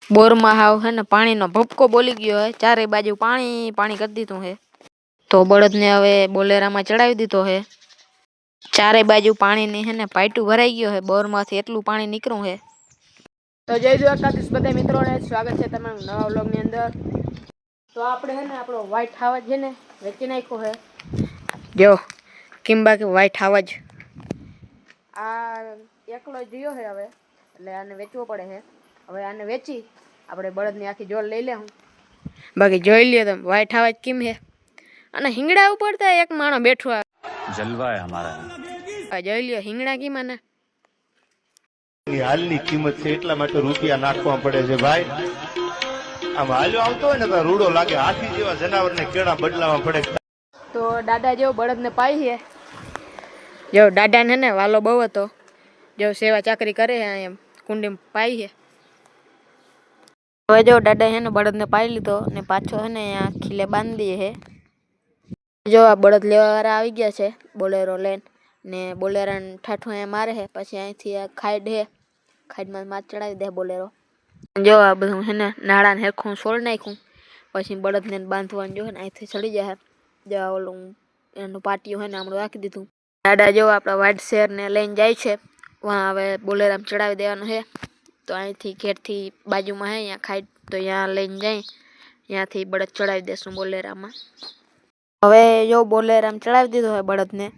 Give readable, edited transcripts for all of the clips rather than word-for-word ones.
Bore में हाव है ने पानी नो भपको बोली गयो है। चारे बाजू पानी पानी कर दीधुं है। तो बळद ने हवे बोलेरा में चढ़ावी दीधो है। चारे बाजू पानी नी है ने पाइटू भराई गयो है। बोर मांथी एटलुं पानी निकळ्युं है। तो जय द्वारकाधीश बधाय मित्रों ने स्वागत है तमारुं नवा व्लॉग नी अंदर। तो आपणे है ने आपणो व्हाइट हावज है ने वेची नाख्यो है। जो किंबा के व्हाइट हावज आ एकलो जियो है हवे એટલે આને વેચવો પડે છે। હવે આને વેચી આપણે બળદની આખી જોડ લઈ લેવું। बाकी જોઈ લ્યો તમે વ્હાઇટ હાવજ કેમ है અને હિંગડા ઉપર તો એક માણો બેઠો આ जलवा है हमारा। જોઈ લ્યો હિંગડા કેમ આને હાલની કિંમત છે એટલા માટે રૂપિયા નાખવા પડે છે ભાઈ। આમ હાલ્યો આવતો હોય ને તો રૂડો લાગે। હાથી જેવા જનાવરને કેળા બદલાવા પડે। તો દાદા જેવો બળદને પાઈ છે। जो दादा ने ने वालो बहु હતો जो सेवा चाकरी करे है एम कुंडी में पाई है। હવે જો દાદા है ने बळद ने पाई लीधो ने पाछो है ने यहाँ खीले बांध दिए है। जो आ बळद लेवा वाळा આવી ગયા છે બોલેરો લઈને ને બોલેરા ને ઠાઠો એ મારે है। પછી અહીંથી આ ખાઈડ है ખાઈડ માં માથ ચડાવી દે બોલેરો। જો આ બધું है ने નાળા ને હેરખું સોળ નાખ્યું પછી બળદ ને બાંધવાનું જો है ને અહીંથી ચડી જાય। જો ઓલું એનું પાટિયું है ने આમળું રાખી દીધું। दादा जो अपना व्हाइट शेर ने लईने जाय छे वहां हवे बोलेरा में चढ़ावी देवानो है। तो अहीं थी घेर थी बाजू में है यहाँ खाई तो यहाँ लईने जाई यहाँ थी बळद चढ़ावी देसुं बोलेरा में। हवे जो बोलेरा में चढ़ावी दीधो है बळद ने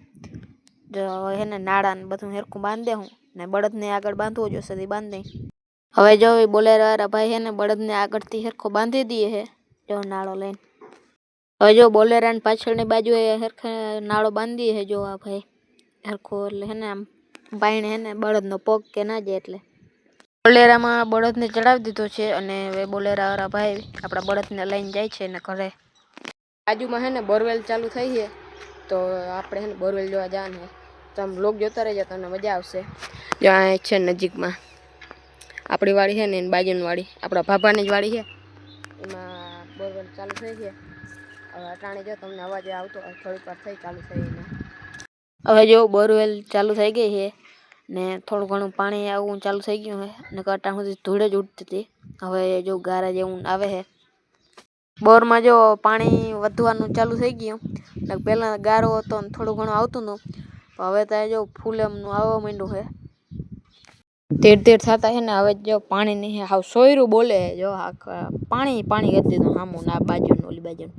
जो है ने नाड़ा ने बधुं हेरखुं बांध देहुं ने बळद ने आगळ बांधवो जो सदी बांध दई। हवे जो बोलेरा वाळा भाई है ने बळद ने आगळ थी हेरखो बांधी दीए है जो नाळो लईने। हवे जो बोलेरा ने पाछळनी बाजुए हेरखा नाळो बांधी दीए है। जो आ भाई हरखो એટલે है ने आम बायणे है ने बळद नो पग के ना जाय એટલે बोलेरा में बळद ने चढ़ावी दीधो छे अने હવે बोलेरा वाळा भाई आपड़ा बळद ने लईने जाय छे ने घरे। बाजू में है ने बोरवेल चालू थई है तो आपणे है ने बोरवेल जोवा जावानुं है। तो हम लोग जोता रहेजो तमने मजा आवशे। जो आ छे नजीक में आपड़ी वाड़ी है ने बाजूनी वाड़ी आपड़ा भाभानी ज वाड़ी है एमां बोरवेल चालू थई है। હવે અટાણે જો તમને અવાજ આવતો થોડીક વાર થઈ ચાલુ થઈને। હવે જો બોરવેલ ચાલુ થઈ ગઈ છે ને થોડું ઘણું પાણી આવવું ચાલુ થઈ ગયું છે ને અટાણ સુધી ધૂળ જ ઉડતી હતી। હવે જો ગારા જેવું આવે છે બોરમાં જો પાણી વધવાનું ચાલુ થઈ ગયું ને પહેલા ગારો હતો ને થોડું ઘણું આવતું હતું પણ હવે તો જો ફૂલેમનું આવવા માંડ્યું છે। ધીરે ધીરે થતા છે ને હવે જો પાણી નહીં હાવ સોયરું બોલે જો પાણી પાણી કરી દીધું સામું ને આ બાજુ ને ઓલી બાજુ।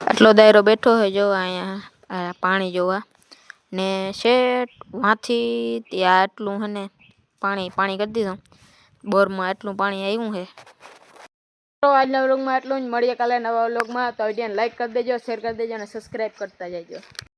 આટલો દાયરો બેઠો છે જો અહીંયા પાણી જોવા ने शेट माथी त्या आटलू है ने पानी पानी कर दीधुं बोर में आटलू पानी आव्युं है। तो आजना व्लॉग में आटलुं ज। मळीए काले नवा व्लॉग में। तो विडियोने लाइक कर देजो शेर कर देजो ने सब्सक्राइब करता जाजो।